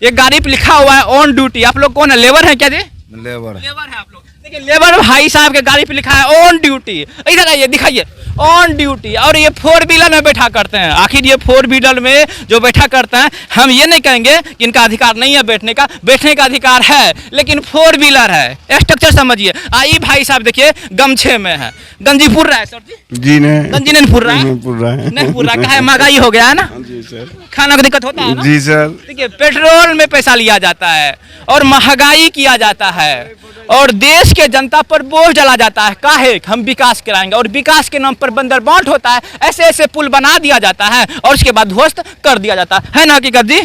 ये गाड़ी पे लिखा हुआ है ऑन ड्यूटी। आप लोग कौन है, लेबर है क्या जी? लेबर लेबर है आप लोग। देखिए लेबर भाई साहब के गाड़ी पे लिखा है ऑन ड्यूटी। इधर आइए दिखाइए, ऑन ड्यूटी। और ये 4 व्हीलर में बैठा करते हैं। आखिर ये 4 व्हीलर में जो बैठा करते हैं, हम ये नहीं कहेंगे कि इनका अधिकार नहीं है बैठने का अधिकार है, लेकिन 4 व्हीलर है। स्ट्रक्चर समझिए। आई भाई साहब देखिए गमछे में है, गंजी फुर रहा है सर जी। जी नहीं, गंजी नहीं फुर रहा है, नहीं फुर रहा है, महंगाई हो गया है ना जी सर, खाना का दिक्कत होता है ना? जी सर। देखिए पेट्रोल में पैसा लिया जाता है और महंगाई किया जाता है और देश के जनता पर बोझ डाला जाता है। काहे हम विकास कराएंगे और विकास के नाम पर बंदर बांट होता है। ऐसे ऐसे पुल बना दिया जाता है और उसके बाद ध्वस्त कर दिया जाता है ना हकीकत जी?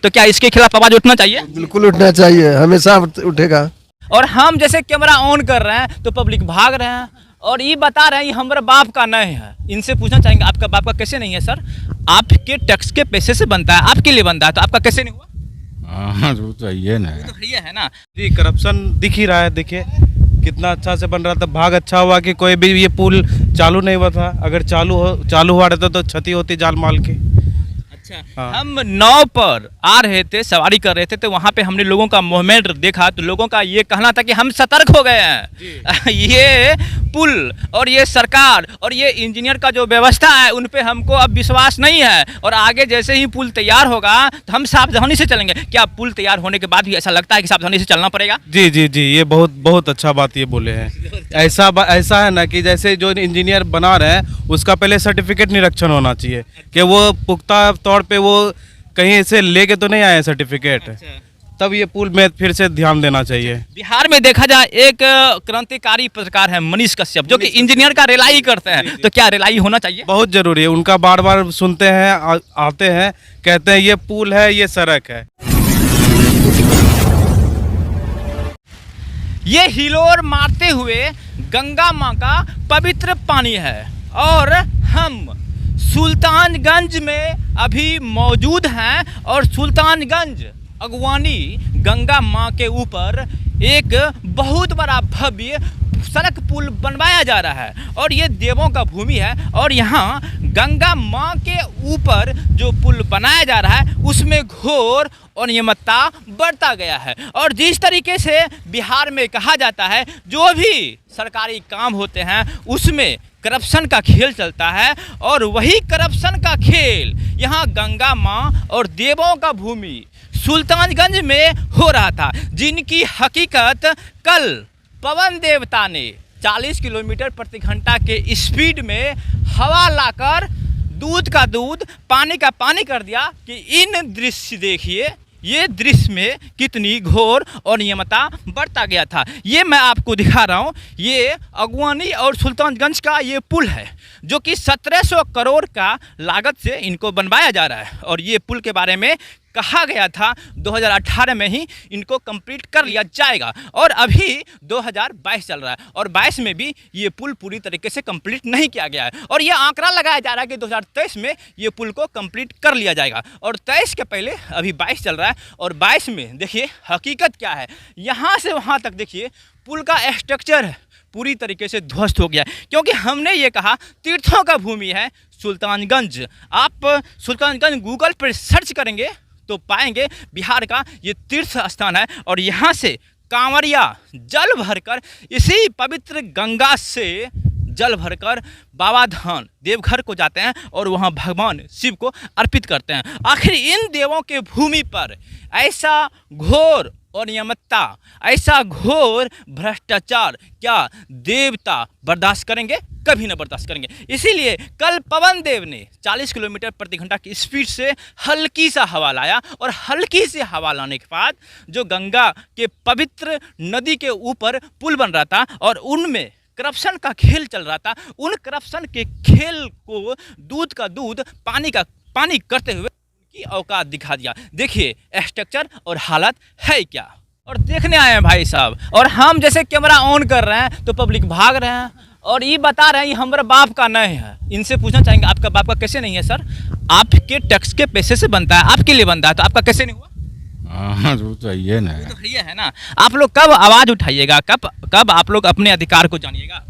तो क्या इसके खिलाफ आवाज उठना चाहिए? बिल्कुल उठना चाहिए, हमेशा उठेगा। और हम जैसे कैमरा ऑन कर रहे हैं तो पब्लिक भाग रहे हैं और ये बता रहे हैं ये हमारे बाप का नहीं है। इनसे पूछना चाहेंगे आपका बाप का कैसे नहीं है सर? आपके टैक्स के पैसे से बनता है, आपके लिए बनता है, तो आपका कैसे नहीं हुआ? हाँ वो तो ये ना, तो है ना जी। करप्शन दिख ही रहा है, देखिए कितना अच्छा से बन रहा था। भाग अच्छा हुआ कि कोई भी ये पुल चालू नहीं हुआ था। अगर चालू हुआ रहता तो क्षति होती जान माल की। अच्छा हाँ। हम नाव पर आ रहे थे, सवारी कर रहे थे, तो वहाँ पे हमने लोगों का मूवमेंट देखा तो लोगों का ये कहना था कि हम सतर्क हो गए हैं। ये पुल और ये सरकार और ये इंजीनियर का जो व्यवस्था है उन पे हमको अब विश्वास नहीं है और आगे जैसे ही पुल तैयार होगा तो हम सावधानी से चलेंगे। क्या पुल तैयार होने के बाद भी ऐसा लगता है कि सावधानी से चलना पड़ेगा? जी जी जी, ये बहुत अच्छा बात ये बोले हैं। ऐसा है ना कि जैसे जो इंजीनियर बना रहे हैं उसका पहले सर्टिफिकेट निरीक्षण होना चाहिए कि वो पुख्ता तौर पे वो कहीं से लेके तो नहीं आए सर्टिफिकेट। तब ये पुल में फिर से ध्यान देना चाहिए। बिहार में देखा जाए एक क्रांतिकारी पत्रकार है मनीष कश्यप, जो कि इंजीनियर का रेलाई करते हैं। तो क्या रेलाई होना चाहिए? बहुत जरूरी है। उनका बार बार सुनते हैं, आते हैं, कहते हैं ये पुल है, ये सड़क है। ये हिलोर मारते हुए गंगा माँ का पवित्र पानी है और हम सुल्तानगंज में अभी मौजूद हैं और सुल्तानगंज अगवानी गंगा माँ के ऊपर एक बहुत बड़ा भव्य सड़क पुल बनवाया जा रहा है और ये देवों का भूमि है और यहाँ गंगा माँ के ऊपर जो पुल बनाया जा रहा है उसमें घोर अनियमितता बढ़ता गया है। और जिस तरीके से बिहार में कहा जाता है जो भी सरकारी काम होते हैं उसमें करप्शन का खेल चलता है और वही करप्शन का खेल यहाँ गंगा माँ और देवों का भूमि सुल्तानगंज में हो रहा था, जिनकी हकीकत कल पवन देवता ने 40 किलोमीटर प्रति घंटा के स्पीड में हवा लाकर दूध का दूध पानी का पानी कर दिया। कि इन दृश्य देखिए, ये दृश्य में कितनी घोर अनियमितता बढ़ता गया था। ये मैं आपको दिखा रहा हूँ। ये अगवानी और सुल्तानगंज का ये पुल है जो कि 1700 करोड़ का लागत से इनको बनवाया जा रहा है और ये पुल के बारे में कहा गया था 2018 में ही इनको कंप्लीट कर लिया जाएगा और अभी 2022 चल रहा है और 22 में भी ये पुल पूरी तरीके से कंप्लीट नहीं किया गया है और ये आंकड़ा लगाया जा रहा है कि 2023 में ये पुल को कंप्लीट कर लिया जाएगा और 23 के पहले अभी 22 चल रहा है और 22 में देखिए हकीकत क्या है। यहाँ से वहाँ तक देखिए पुल का स्ट्रक्चर पूरी तरीके से ध्वस्त हो गया है क्योंकि हमने ये कहा तीर्थों का भूमि है सुल्तानगंज। आप सुल्तानगंज गूगल पर सर्च करेंगे तो पाएंगे बिहार का ये तीर्थ स्थान है और यहाँ से कांवरिया जल भरकर इसी पवित्र गंगा से जल भरकर बाबा धाम देवघर को जाते हैं और वहाँ भगवान शिव को अर्पित करते हैं। आखिर इन देवों के भूमि पर ऐसा घोर अनियमितता, ऐसा घोर भ्रष्टाचार क्या देवता बर्दाश्त करेंगे? कभी न बर्दाश्त करेंगे। इसीलिए कल पवन देव ने 40 किलोमीटर प्रति घंटा की स्पीड से हल्की सा हवा लाया और हल्की से हवा लाने के बाद जो गंगा के पवित्र नदी के ऊपर पुल बन रहा था और उनमें करप्शन का खेल चल रहा था, उन करप्शन के खेल को दूध का दूध पानी का पानी करते हुए की औकात दिखा दिया। देखिए स्ट्रक्चर और हालत है क्या। और देखने आए हैं भाई साहब और हम जैसे कैमरा ऑन कर रहे हैं तो पब्लिक भाग रहे हैं और ये बता रहे हैं ये हमारे बाप का नहीं है। इनसे पूछना चाहेंगे आपका बाप का कैसे नहीं है सर? आपके टैक्स के पैसे से बनता है, आपके लिए बनता है, तो आपका कैसे नहीं हुआ? हाँ वो तो ये ना, तो ये है ना। आप लोग कब आवाज उठाइएगा, कब आप लोग अपने अधिकार को जानिएगा?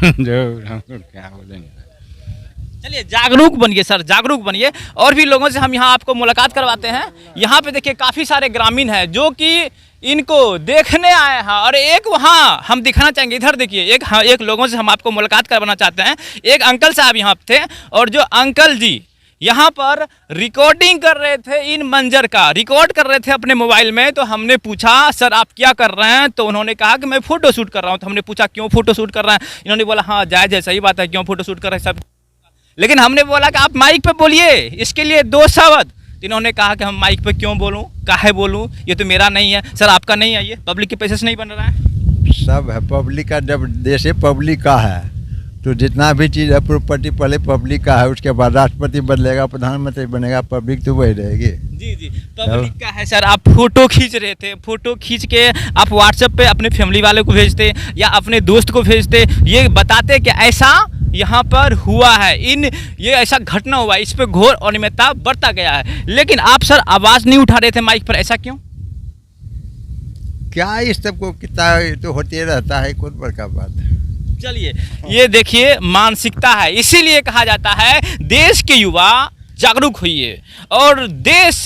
जो हम क्या बोलेंगे। चलिए जागरूक बनिए सर, जागरूक बनिए। और भी लोगों से हम यहाँ आपको मुलाकात करवाते हैं। यहाँ पे देखिए काफ़ी सारे ग्रामीण हैं जो कि इनको देखने आए हैं, और एक वहाँ हम दिखाना चाहेंगे, इधर देखिए एक लोगों से हम आपको मुलाकात करवाना चाहते हैं। एक अंकल साहब यहाँ थे, और जो अंकल जी यहाँ पर रिकॉर्डिंग कर रहे थे, इन मंजर का रिकॉर्ड कर रहे थे अपने मोबाइल में। तो हमने पूछा सर आप क्या कर रहे हैं, तो उन्होंने कहा कि मैं फ़ोटो शूट कर रहा हूँ। तो हमने पूछा क्यों फ़ोटो शूट कर रहे हैं, इन्होंने बोला हाँ जायज़ है, सही बात है, क्यों फ़ोटो शूट कर रहे हैं सब। लेकिन हमने बोला कि आप माइक पे बोलिए, इसके लिए 2 शब्द। इन्होंने कहा कि हम माइक पे क्यों बोलूं, काहे बोलूं, ये तो मेरा नहीं है। सर आपका नहीं है, ये पब्लिक के पैसे से नहीं बन रहा है। सब है पब्लिक का, जब देश ही पब्लिक का है तो जितना भी चीज़ है प्रॉपर्टी पहले पब्लिक का है, उसके बाद राष्ट्रपति बदलेगा, प्रधानमंत्री बनेगा, पब्लिक तो वही रहेगी। जी जी पब्लिक का है सर। आप फोटो खींच रहे थे, फोटो खींच के आप व्हाट्सएप पे अपने फैमिली वाले को भेजते या अपने दोस्त को भेजते, ये बताते कि ऐसा यहाँ पर हुआ है, ये ऐसा घटना हुआ है, इस पर घोर अनियमितता बरता गया है। लेकिन आप सर आवाज़ नहीं उठा रहे थे माइक पर, ऐसा क्यों? क्या इस सबको कितना तो होते रहता है, कोई बड़का बात है। चलिए ये देखिए मानसिकता है, इसीलिए कहा जाता है देश के युवा जागरूक होइए। और देश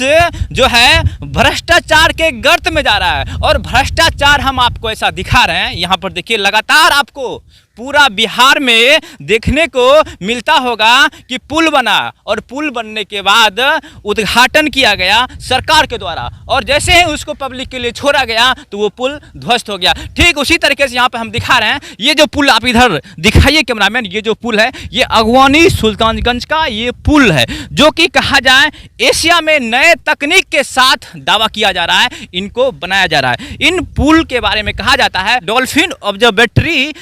जो है भ्रष्टाचार के गर्त में जा रहा है, और भ्रष्टाचार हम आपको ऐसा दिखा रहे हैं। यहाँ पर देखिए लगातार आपको पूरा बिहार में देखने को मिलता होगा कि पुल बना, और पुल बनने के बाद उद्घाटन किया गया सरकार के द्वारा, और जैसे ही उसको पब्लिक के लिए छोड़ा गया तो वो पुल ध्वस्त हो गया। ठीक उसी तरीके से यहाँ पे हम दिखा रहे हैं, ये जो पुल आप इधर दिखाइए कैमरामैन, ये जो पुल है ये अगवानी सुल्तानगंज का ये पुल है, जो कि कहा जाए एशिया में नए तकनीक के साथ दावा किया जा रहा है, इनको बनाया जा रहा है। इन पुल के बारे में कहा जाता है डॉल्फिन ऑब्जर्वेटरी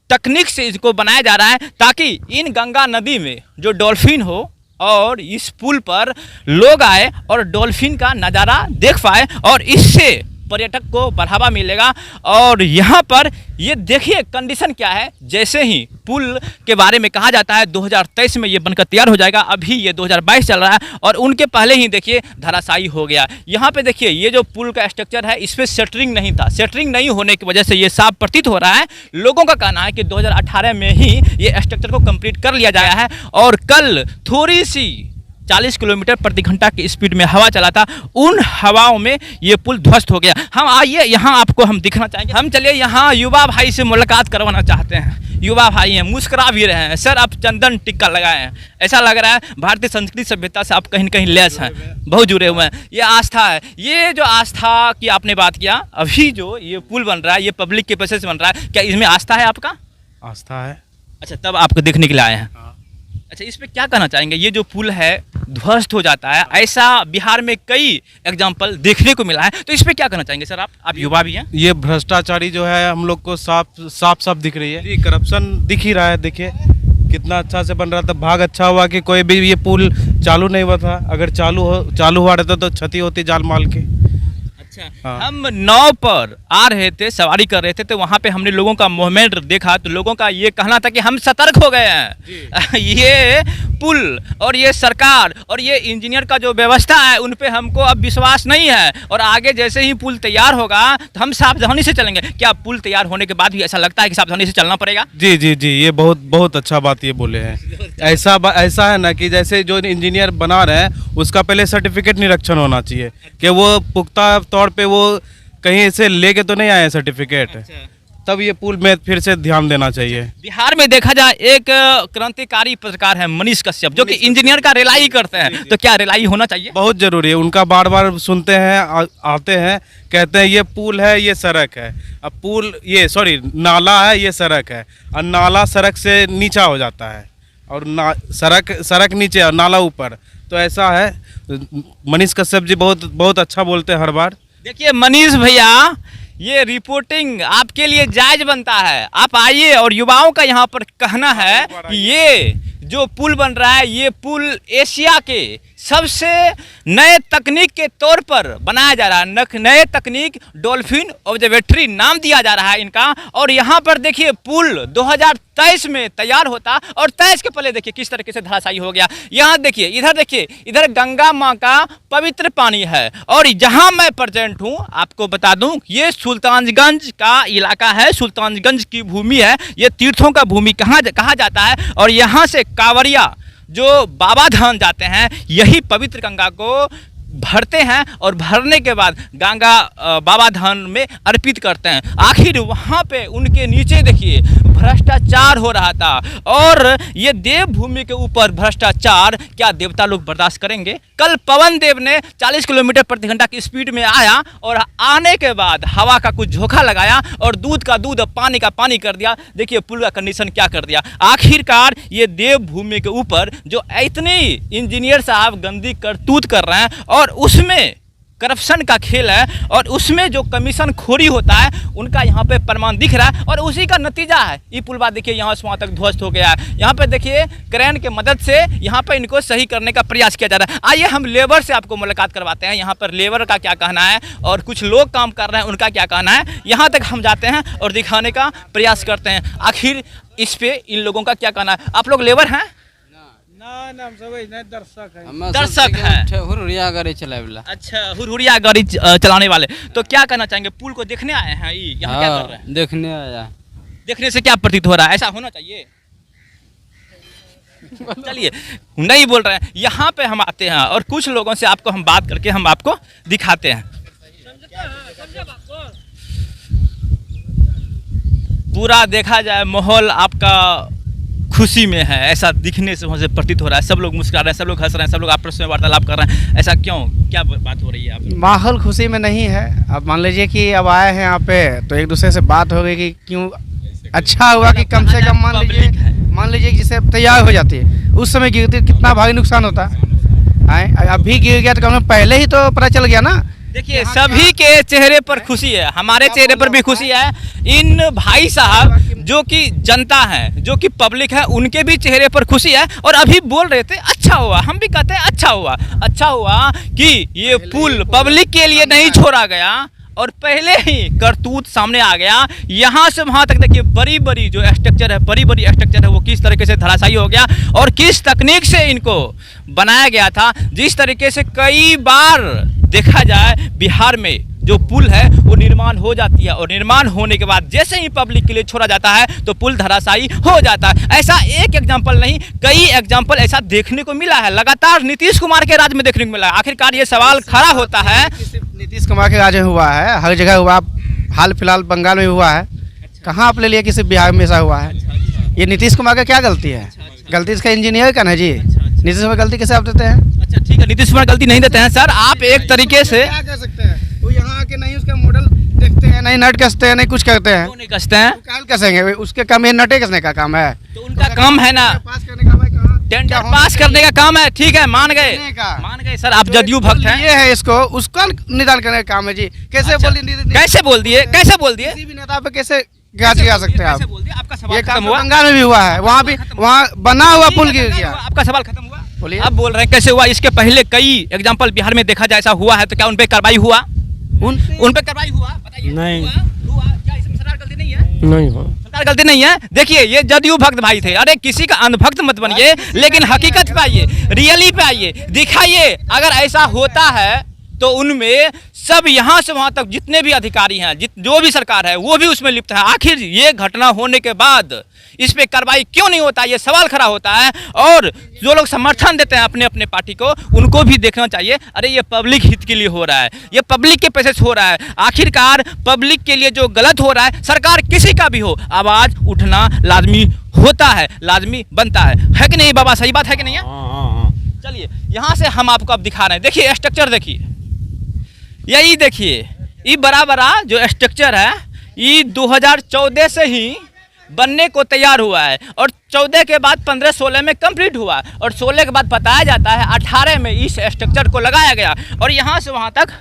तकनीक से इसको बनाया जा रहा है, ताकि इन गंगा नदी में जो डॉल्फिन हो और इस पुल पर लोग आए और डॉल्फिन का नज़ारा देख पाए, और इससे पर्यटक को बढ़ावा मिलेगा। और यहाँ पर ये देखिए कंडीशन क्या है, जैसे ही पुल के बारे में कहा जाता है 2023 में ये बनकर तैयार हो जाएगा, अभी ये 2022 चल रहा है, और उनके पहले ही देखिए धराशायी हो गया। यहाँ पे देखिए ये जो पुल का स्ट्रक्चर है इस पर सेटरिंग नहीं था, सेटरिंग नहीं होने की वजह से ये साफ प्रतीत हो रहा है। लोगों का कहना है कि 2018 में ही ये स्ट्रक्चर को कंप्लीट कर लिया गया है, और कल थोड़ी सी 40 किलोमीटर प्रति घंटा की स्पीड में हवा चला था, उन हवाओं में ये पुल ध्वस्त हो गया। हम आइए यहाँ आपको हम दिखना चाहेंगे। हम चलिए यहाँ युवा भाई से मुलाकात करवाना चाहते हैं। युवा भाई हैं, मुस्कुरा भी रहे हैं। सर आप चंदन टिक्का लगाए हैं, ऐसा लग रहा है भारतीय संस्कृति सभ्यता से आप कहीं न कहीं लैस हैं, बहुत जुड़े हुए हैं। ये आस्था है, ये जो आस्था की आपने बात किया, अभी जो ये पुल बन रहा है ये पब्लिक के पैसे से बन रहा है, क्या इसमें आस्था है आपका? आस्था है। अच्छा, तब आपको देखने के लिए आए हैं। अच्छा, इस पे क्या कहना चाहेंगे? ये जो पुल है ध्वस्त हो जाता है, ऐसा बिहार में कई एग्जाम्पल देखने को मिला है, तो इस पे क्या कहना चाहेंगे सर? आप युवा भी हैं। ये भ्रष्टाचारी जो है हम लोग को साफ दिख रही है, ये करप्शन दिख ही रहा है। देखिए कितना अच्छा से बन रहा था, भाग अच्छा हुआ कि कोई भी ये पुल चालू नहीं हुआ था, अगर चालू हुआ रहता तो क्षति होती जान माल की। हाँ। हम नाव पर आ रहे थे, सवारी कर रहे थे, तो वहाँ पे हमने लोगों का मूवमेंट देखा, तो लोगों का ये कहना था कि हम सतर्क हो गए हैं। ये पुल और ये सरकार और ये इंजीनियर का जो व्यवस्था है उन पे हमको अब विश्वास नहीं है, और आगे जैसे ही पुल तैयार होगा तो हम सावधानी से चलेंगे। क्या पुल तैयार होने के बाद भी ऐसा लगता है कि सावधानी से चलना पड़ेगा? जी जी जी, ये बहुत अच्छा बात ये बोले हैं। ऐसा है ना कि जैसे जो इंजीनियर बना रहे हैं उसका पहले सर्टिफिकेट निरीक्षण होना चाहिए कि वो पुख्ता तौर पे वो कहीं से लेके तो नहीं आए सर्टिफिकेट। तब ये पुल में फिर से ध्यान देना चाहिए। बिहार में देखा जाए एक क्रांतिकारी पत्रकार है मनीष कश्यप, जो कि इंजीनियर का रिलाई करते हैं, तो क्या रिलाई होना चाहिए? बहुत जरूरी है, उनका बार सुनते हैं, आते हैं, कहते हैं ये पुल है ये सड़क है। अब पुल ये नाला है ये सड़क है, और नाला सड़क से नीचा हो जाता है, और सड़क नीचे और नाला ऊपर, तो ऐसा है। मनीष कश्यप जी बहुत अच्छा बोलते हैं हर बार। देखिए मनीष भैया, ये रिपोर्टिंग आपके लिए जायज बनता है, आप आइए। और युवाओं का यहाँ पर कहना है कि ये जो पुल बन रहा है ये पुल एशिया के सबसे नए तकनीक के तौर पर बनाया जा रहा है। नए तकनीक डॉल्फिन ऑब्जर्वेटरी नाम दिया जा रहा है इनका। और यहाँ पर देखिए पुल 2023 में तैयार होता, और 23 के पहले देखिए किस तरीके से धराशायी हो गया। यहाँ देखिए, इधर गंगा माँ का पवित्र पानी है, और जहाँ मैं प्रेजेंट हूँ आपको बता दूँ ये सुल्तानगंज का इलाका है, सुल्तानगंज की भूमि है। ये तीर्थों का भूमि कहा जाता है, और यहाँ से कांवरिया जो बाबा धाम जाते हैं यही पवित्र गंगा को भरते हैं और भरने के बाद गंगा बाबा धाम में अर्पित करते हैं। आखिर वहाँ पे उनके नीचे देखिए भ्रष्टाचार हो रहा था, और ये देवभूमि के ऊपर भ्रष्टाचार क्या देवता लोग बर्दाश्त करेंगे? कल पवन देव ने 40 किलोमीटर प्रति घंटा की स्पीड में आया और आने के बाद हवा का कुछ झोंका लगाया और दूध का दूध पानी का पानी कर दिया। देखिए पुल का कंडीशन क्या कर दिया। आखिरकार ये देवभूमि के ऊपर जो इतनी इंजीनियर साहब गंदी करतूत कर रहे हैं और उसमें करप्शन का खेल है और उसमें जो कमीशन खोरी होता है उनका यहाँ पे प्रमाण दिख रहा है, और उसी का नतीजा है ये पुल बात। देखिए यहाँ से वहाँ तक ध्वस्त हो गया है। यहाँ पे देखिए क्रेन के मदद से यहाँ पे इनको सही करने का प्रयास किया जा रहा है। आइए हम लेबर से आपको मुलाकात करवाते हैं, यहाँ पर लेबर का क्या कहना है और कुछ लोग काम कर रहे हैं उनका क्या कहना है। यहाँ तक हम जाते हैं और दिखाने का प्रयास करते हैं आखिर इस पे इन लोगों का क्या कहना है। आप लोग लेबर हैं? दर्शक हैं। हुरिया गाड़ी चलावेला। अच्छा, हुरहुरिया गाड़ी चलाने वाले। तो क्या कहना चाहेंगे? पुल को देखने आए हैं, यहाँ क्या कर रहे हैं? देखने आया। देखने से क्या प्रतीत हो रहा है? ऐसा होना चाहिए? चलिए नहीं बोल रहे हैं। यहाँ पे हम आते हैं और कुछ लोगों से आपको हम बात करके हम आपको दिखाते हैं। पूरा देखा जाए माहौल आपका खुशी में है, ऐसा दिखने से मुझे प्रतीत हो रहा है। सब लोग मुस्कुरा रहे हैं, सब लोग हंस रहे हैं, सब लोग आपस में वार्तालाप कर रहे हैं। ऐसा क्यों, क्या बात हो रही है? आप माहौल खुशी में नहीं है। अब मान लीजिए कि अब आए हैं यहाँ पे तो एक दूसरे से बात हो गई कि क्यों अच्छा हुआ कि कम से कम मान लीजिए कि जिसे तैयार हो जाती है उस समय गिरती कितना भारी नुकसान होता है। अभी गिर गया तो कम पहले ही तो पता चल गया ना। देखिए सभी के चेहरे पर खुशी है, हमारे चेहरे पर भी खुशी है। इन भाई साहब जो कि जनता है, जो कि पब्लिक है, उनके भी चेहरे पर खुशी है। और अभी बोल रहे थे अच्छा हुआ, हम भी कहते हैं अच्छा हुआ कि ये पुल पब्लिक के लिए नहीं छोड़ा गया और पहले ही करतूत सामने आ गया। यहाँ से वहाँ तक देखिए बड़ी बड़ी जो स्ट्रक्चर है, बड़ी स्ट्रक्चर है वो किस तरीके से धराशायी हो गया और किस तकनीक से इनको बनाया गया था। जिस तरीके से कई बार देखा जाए बिहार में जो पुल है वो निर्माण हो जाती है और निर्माण होने के बाद जैसे ही पब्लिक के लिए छोड़ा जाता है तो पुल धराशायी हो जाता है। ऐसा एक एग्जाम्पल नहीं, कई एग्जाम्पल ऐसा देखने को मिला है, लगातार नीतीश कुमार के राज में देखने को मिला है। आखिरकार ये सवाल खड़ा होता है, नीतीश कुमार के राज में हुआ है, हर जगह हुआ, हाल फिलहाल बंगाल में हुआ है, कहाँ आप ले लिया किसी बिहार में ऐसा हुआ है? ये नीतीश कुमार का क्या गलती है? गलती इसका इंजीनियर का ना जी। नीतीश कुमार गलती कैसे आप देते हैं? अच्छा ठीक है, नीतीश कुमार गलती नहीं देते हैं सर। आप एक तरीके से क्या कह सकते हैं? वो यहाँ आके नहीं उसका मॉडल देखते हैं, नहीं नट कसते हैं, नहीं कुछ करते हैं। क्यों नहीं कसते हैं? क्या कसेंगे? उसके काम ये नटे कसने का काम है। तो उनका काम है ना, पास करने का भाई कहाँ? टेंडर पास करने का काम है। ठीक है, मान गए सर, आप जदयू भक्त हैं। ये है इसको उसका निदान करने का काम है जी। कैसे अच्छा, कैसे बोल दिए किसी भी नेता पे कैसे गाज गिरा सकते हैं आप? कैसे बोल दिए? आपका सवाल ये खत्म काम हुआ? बंगाल में भी हुआ है, वहाँ भी वहाँ बना हुआ पुल गिर गया। आपका सवाल खत्म हुआ? बोलिए। आप बोल रहे हैं कैसे हुआ? इसके पहले कई एग्जाम्पल बिहार में देखा जाए ऐसा हुआ है, तो क्या उन पे कार्रवाई हुआ? उन पे कार्रवाई हुआ? बताइए। नहीं। हुआ? क्या इसमें सरकार गलती नहीं है? नहीं हो। सरकार गलती नहीं है। देखिए ये जदयू भक्त भाई थे, अरे किसी का अंधभक्त मत बनिए, लेकिन हकीकत पे आइए, रियली पे आइए, दिखाइए। अगर ऐसा होता है तो उनमें सब यहाँ से वहाँ तक जितने भी अधिकारी हैं, जो भी सरकार है वो भी उसमें लिप्त है। आखिर ये घटना होने के बाद इस पे कार्रवाई क्यों नहीं होता, ये सवाल खड़ा होता है। और जो लोग समर्थन देते हैं अपने अपने पार्टी को, उनको भी देखना चाहिए, अरे ये पब्लिक हित के लिए हो रहा है, ये पब्लिक के पैसे से हो रहा है। आखिरकार पब्लिक के लिए जो गलत हो रहा है, सरकार किसी का भी हो, आवाज़ उठना लाजमी होता है, लाजमी बनता है कि नहीं बाबा? सही बात है कि नहीं है? चलिए यहाँ से हम आपको अब दिखा रहे हैं। देखिए स्ट्रक्चर देखिए, यही देखिए, ये बड़ा जो स्ट्रक्चर है ये 2014 से ही बनने को तैयार हुआ है और 14 के बाद 15-16 में कंप्लीट हुआ और 16 के बाद बताया जाता है 18 में इस स्ट्रक्चर को लगाया गया। और यहाँ से वहाँ तक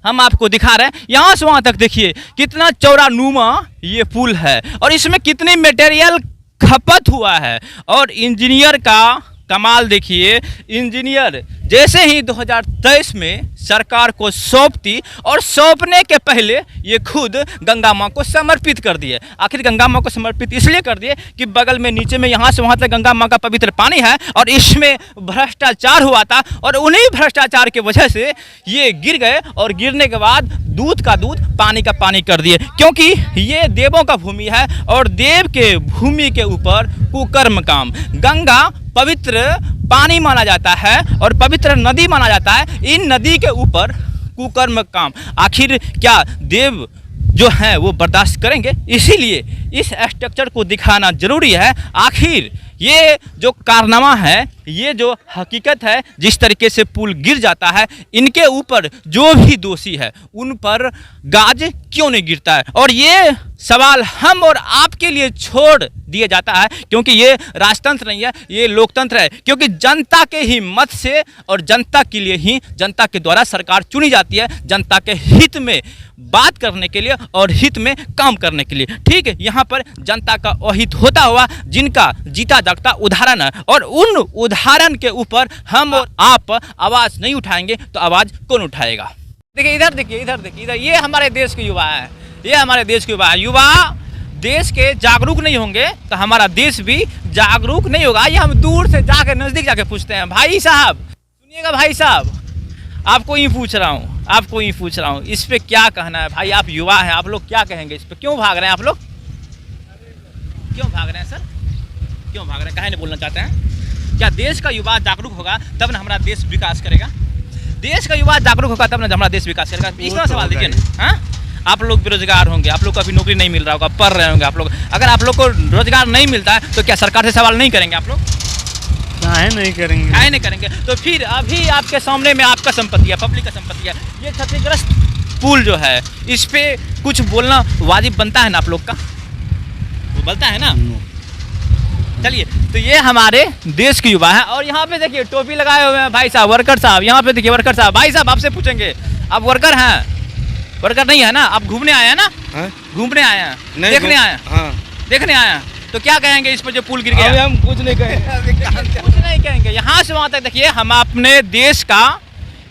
हम आपको दिखा रहे हैं, यहाँ से वहाँ तक देखिए कितना चौड़ा नुमा ये पुल है और इसमें कितनी मटेरियल खपत हुआ है। और इंजीनियर का कमाल देखिए, इंजीनियर जैसे ही 2023 में सरकार को सौंपती और सौंपने के पहले ये खुद गंगा माँ को समर्पित कर दिए। आखिर गंगा माँ को समर्पित इसलिए कर दिए कि बगल में नीचे में यहाँ से वहाँ तक गंगा माँ का पवित्र पानी है और इसमें भ्रष्टाचार हुआ था और उन्हीं भ्रष्टाचार की वजह से ये गिर गए और गिरने के बाद दूध का दूध पानी का पानी कर दिए, क्योंकि ये देवों का भूमि है और देव के भूमि के ऊपर कुकर्म काम। गंगा पवित्र पानी माना जाता है और पवित्र नदी माना जाता है, इन नदी के ऊपर कुकर्म काम आखिर क्या देव जो हैं वो बर्दाश्त करेंगे? इसीलिए इस स्ट्रक्चर को दिखाना जरूरी है। आखिर ये जो कारनामा है, ये जो हकीकत है, जिस तरीके से पुल गिर जाता है, इनके ऊपर जो भी दोषी है उन पर गाज क्यों नहीं गिरता है? और ये सवाल हम और आपके लिए छोड़ दिया जाता है, क्योंकि ये राजतंत्र नहीं है, ये लोकतंत्र है। क्योंकि जनता के ही मत से और जनता के लिए ही, जनता के द्वारा सरकार चुनी जाती है, जनता के हित में बात करने के लिए और हित में काम करने के लिए। ठीक है, यहाँ पर जनता का अहित होता हुआ जिनका जीता जागता उदाहरण है, और उन उदाहरण के ऊपर हम और आप आवाज़ नहीं उठाएंगे तो आवाज़ कौन उठाएगा? देखिए इधर, देखिए इधर, देखिए इधर, ये हमारे देश के युवा हैं, ये हमारे देश के युवा हैं। युवा देश के जागरूक नहीं होंगे तो हमारा देश भी जागरूक नहीं होगा। ये हम दूर से जाके नज़दीक जाके पूछते हैं, भाई साहब सुनिएगा, भाई साहब आपको ही पूछ रहा हूँ, आपको ही पूछ रहा हूँ, इस पे क्या कहना है? भाई आप युवा हैं, आप लोग क्या कहेंगे इस पे? क्यों भाग रहे हैं आप लोग? क्यों भाग रहे हैं सर? क्यों भाग रहे हैं? काहे नहीं बोलना चाहते हैं? क्या देश का युवा जागरूक होगा तब ना हमारा देश विकास करेगा? देश का युवा जागरूक होगा तब ना हमारा देश विकास करेगा। इसका सवाल देखिए ना, हाँ? आप लोग बेरोजगार होंगे, आप लोग को अभी नौकरी नहीं मिल रहा होगा, पढ़ रहे होंगे आप लोग। अगर आप लोग को रोजगार नहीं मिलता है तो क्या सरकार से सवाल नहीं करेंगे आप लोग? नहीं करेंगे, काहे नहीं करेंगे? तो फिर अभी आपके सामने में आपका संपत्ति है, पब्लिक का संपत्ति है, ये क्षतिग्रस्त पुल जो है, इस पे कुछ बोलना वाजिब बनता है ना आप लोग का? वो बनता है ना? चलिए, तो ये हमारे देश के युवा है। और यहाँ पे देखिए टोपी लगाए हुए हैं भाई साहब, वर्कर साहब। यहाँ पे देखिए वर्कर साहब, भाई साहब आपसे पूछेंगे, आप वर्कर हैं? वर्कर नहीं है ना? आप घूमने आए हैं ना? घूमने आए हैं, देखने आए हैं? हाँ, देखने आए हैं। तो क्या कहेंगे इस पर जो पुल गिर गया? हम कुछ नहीं कहेंगे, कुछ नहीं कहेंगे। यहाँ से वहाँ तक देखिए, हम अपने देश का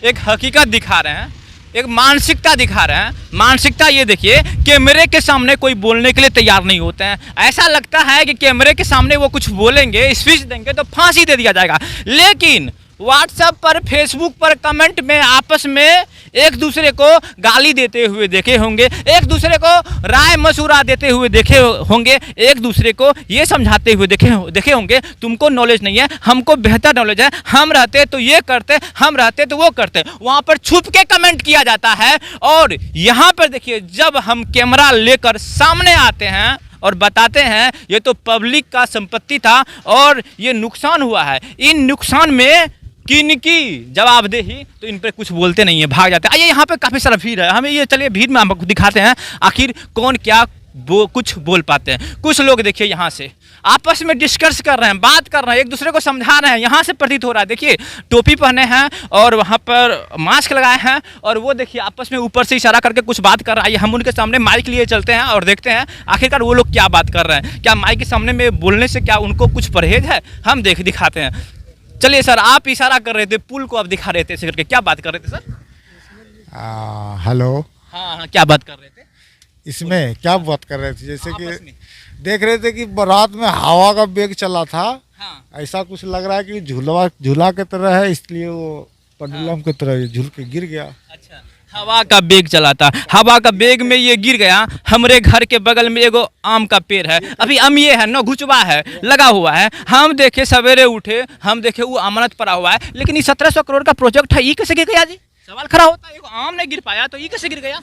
एक हकीकत दिखा रहे हैं, एक मानसिकता दिखा रहे हैं। मानसिकता ये देखिए, कैमरे के सामने कोई बोलने के लिए तैयार नहीं होते हैं। ऐसा लगता है कि कैमरे के सामने वो कुछ बोलेंगे, स्पीच देंगे तो फांसी दे दिया जाएगा। लेकिन व्हाट्सएप पर, फेसबुक पर कमेंट में आपस में एक दूसरे को गाली देते हुए देखे होंगे, एक दूसरे को राय मशूरा देते हुए देखे होंगे, एक दूसरे को ये समझाते हुए देखे होंगे, तुमको नॉलेज नहीं है, हमको बेहतर नॉलेज है, हम रहते तो ये करते, हम रहते तो वो करते। वहाँ पर छुप के कमेंट किया जाता है। और यहाँ पर देखिए, जब हम कैमरा लेकर सामने आते हैं और बताते हैं ये तो पब्लिक का संपत्ति था और ये नुकसान हुआ है, इन नुकसान में किनकी जवाबदेही, तो इन पर कुछ बोलते नहीं है, भाग जाते हैं। आइए, यहाँ पे काफ़ी सारा भीड़ है, हमें ये चलिए भीड़ में आपको दिखाते हैं आखिर कौन क्या कुछ बोल पाते हैं। कुछ लोग देखिए यहाँ से आपस में डिस्कस कर रहे हैं, बात कर रहे हैं, एक दूसरे को समझा रहे हैं। यहाँ से प्रतीत हो रहा है, देखिए टोपी पहने हैं और वहाँ पर मास्क लगाए हैं, और वो देखिए आपस में ऊपर से इशारा करके कुछ बात कर रहा है। हम उनके सामने माइक लिए चलते हैं और देखते हैं आखिरकार वो लोग क्या बात कर रहे हैं। क्या माइक के सामने में बोलने से क्या उनको कुछ परहेज है? हम दिखाते हैं। चलिए सर, आप इशारा कर रहे थे, पुल को आप दिखा रहे थे, करके क्या बात कर रहे थे सर? हेलो। हाँ, क्या बात कर रहे थे? इसमें क्या बात कर रहे थे? जैसे कि देख रहे थे कि रात में हवा का वेग चला था। हाँ। ऐसा कुछ लग रहा है कि झूला की तरह है, इसलिए वो पेंडुलम की तरह झूल के गिर गया। अच्छा, हवा का बेग चला था, हवा का बेग में ये गिर गया। हमारे घर के बगल में एगो आम का पेड़ है, अभी आम ये है न घुचवा है, लगा हुआ है। हम देखे सवेरे उठे, हम देखे वो अमानत पड़ा हुआ है, लेकिन ये 1700 करोड़ का प्रोजेक्ट है, ये कैसे गिर गया जी? सवाल खड़ा होता है, एगो आम नहीं गिर पाया तो ये कैसे गिर गया?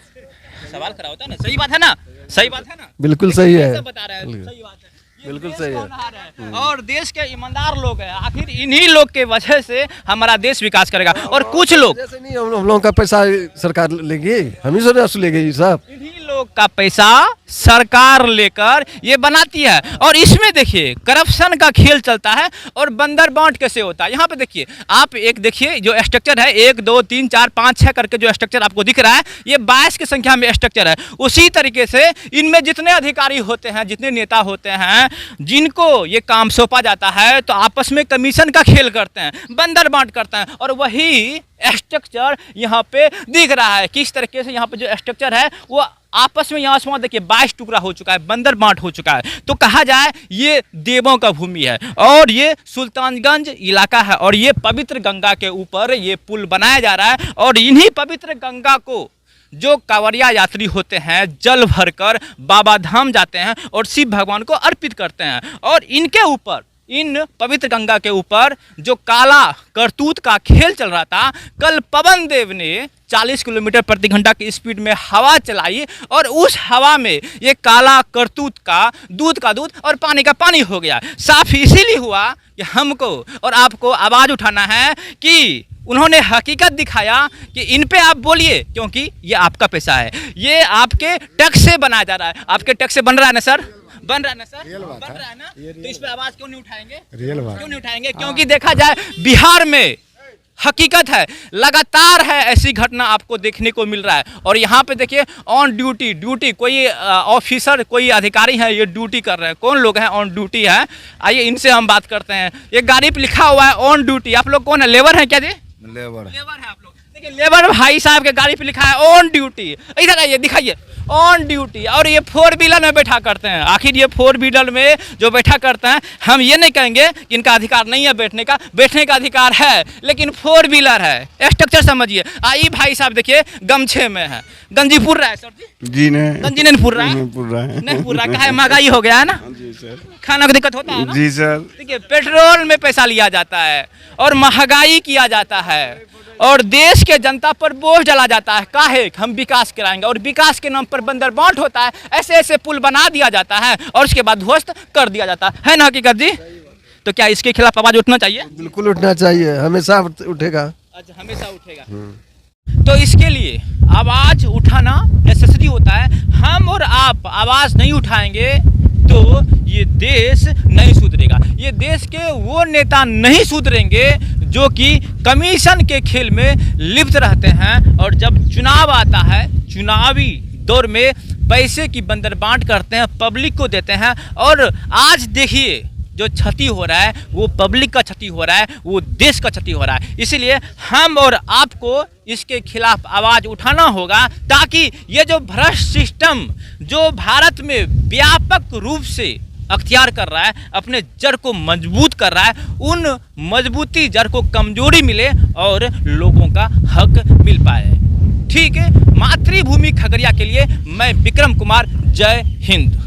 सवाल खड़ा होता है ना। सही बात है ना? सही बात है ना? बिल्कुल सही है, बता रहे हैं, सही बात है, बिल्कुल सही है। और देश के ईमानदार लोग हैं, आखिर इन्हीं लोग के वजह से हमारा देश विकास करेगा। और कुछ लोग जैसे नहीं, हम लोगों का पैसा सरकार लेगी, हम ही से वसूलेगी ये सब। इन्हीं लोग का पैसा सरकार लेकर ये बनाती है। और इसमें देखिए करप्शन का खेल चलता है और बंदर बांट कैसे होता है। यहाँ पे देखिए, आप एक देखिए जो स्ट्रक्चर है, 1 2 3 4 5 6 करके जो स्ट्रक्चर आपको दिख रहा है, ये 22 की संख्या में स्ट्रक्चर है। उसी तरीके से इनमें जितने अधिकारी होते हैं, जितने नेता होते हैं, जिनको ये काम सौंपा जाता है, तो आपस में कमीशन का खेल करते हैं, बंदर बांट करते हैं। और वही स्ट्रक्चर यहाँ पे दिख रहा है, किस तरीके से यहाँ पे जो स्ट्रक्चर है वो आपस में यहाँ से वहाँ देखिए 22 टुकड़ा हो चुका है, बंदर बांट हो चुका है। तो कहा जाए ये देवों का भूमि है और ये सुल्तानगंज इलाका है, और ये पवित्र गंगा के ऊपर ये पुल बनाया जा रहा है। और इन्हीं पवित्र गंगा को जो कांवरिया यात्री होते हैं, जल भरकर बाबा धाम जाते हैं और शिव भगवान को अर्पित करते हैं। और इनके ऊपर इन पवित्र गंगा के ऊपर जो काला करतूत का खेल चल रहा था, कल पवन देव ने 40 किलोमीटर प्रति घंटा की स्पीड में हवा चलाई और उस हवा में ये काला करतूत का दूध और पानी का पानी हो गया। साफ इसीलिए हुआ कि हमको और आपको आवाज़ उठाना है कि उन्होंने हकीकत दिखाया कि इन पे आप बोलिए, क्योंकि ये आपका पैसा है, ये आपके टैक्स से बनाया जा रहा है। आपके टैक्स से बन रहा है ना सर? बन रहा है ना सर? बन रहा है ना? तो इस पे आवाज़ क्यों नहीं उठाएंगे? रियल बात। क्यों नहीं उठाएंगे? क्योंकि देखा जाए बिहार में हकीकत है, लगातार है ऐसी घटना आपको देखने को मिल रहा है। और यहाँ पे देखिए ऑन ड्यूटी कोई ऑफिसर, कोई अधिकारी है, ये ड्यूटी कर रहे हैं। कौन लोग हैं ऑन ड्यूटी है? आइए इनसे हम बात करते हैं। ये गाड़ी पे लिखा हुआ है ऑन ड्यूटी। आप लोग कौन है? लेबर हैं क्या जी? लेबर है आप लोग। देखिए लेबर भाई साहब के गाड़ी पे लिखा है ऑन ड्यूटी। इधर आइए, दिखाइए ऑन ड्यूटी। और ये 4 व्हीलर में बैठा करते हैं। आखिर ये 4 व्हीलर में जो बैठा करते हैं, हम ये नहीं कहेंगे कि इनका अधिकार नहीं है बैठने का अधिकार है, लेकिन 4 व्हीलर है। स्ट्रक्चर समझिए। आई भाई साहब देखिए गमछे में है, गंजी पुर रहा है सर जी नहीं, गंजी नहीं पुर रहा है, नहीं पुर रहा है। काहे? महंगाई हो गया है ना, जी सर, खाना का दिक्कत होता है ना। जी सर, देखिए पेट्रोल में पैसा लिया जाता है और महंगाई किया जाता है और देश के जनता पर बोझ डाला जाता है। काहे? हम विकास कराएंगे और विकास के नाम पर बंदर बांट होता है। ऐसे ऐसे पुल बना दिया जाता है और उसके बाद ध्वस्त कर दिया जाता है ना हकीकत जी? तो क्या इसके खिलाफ आवाज उठना चाहिए? बिल्कुल उठना चाहिए, हमेशा उठेगा। अच्छा, हमेशा उठेगा। तो इसके लिए आवाज उठाना नेसेसरी होता है। हम और आप आवाज नहीं उठाएंगे तो ये देश नहीं सुधरेगा। ये देश के वो नेता नहीं सुधरेंगे जो कि कमीशन के खेल में लिप्त रहते हैं और जब चुनाव आता है, चुनावी दौर में पैसे की बंदर बांट करते हैं, पब्लिक को देते हैं। और आज देखिए जो क्षति हो रहा है वो पब्लिक का क्षति हो रहा है, वो देश का क्षति हो रहा है। इसीलिए हम और आपको इसके खिलाफ आवाज़ उठाना होगा ताकि ये जो भ्रष्ट सिस्टम जो भारत में व्यापक रूप से अख्तियार कर रहा है, अपने जड़ को मजबूत कर रहा है, उन मजबूती जड़ को कमजोरी मिले और लोगों का हक मिल पाए। ठीक है, मातृभूमि खगड़िया के लिए मैं विक्रम कुमार, जय हिंद।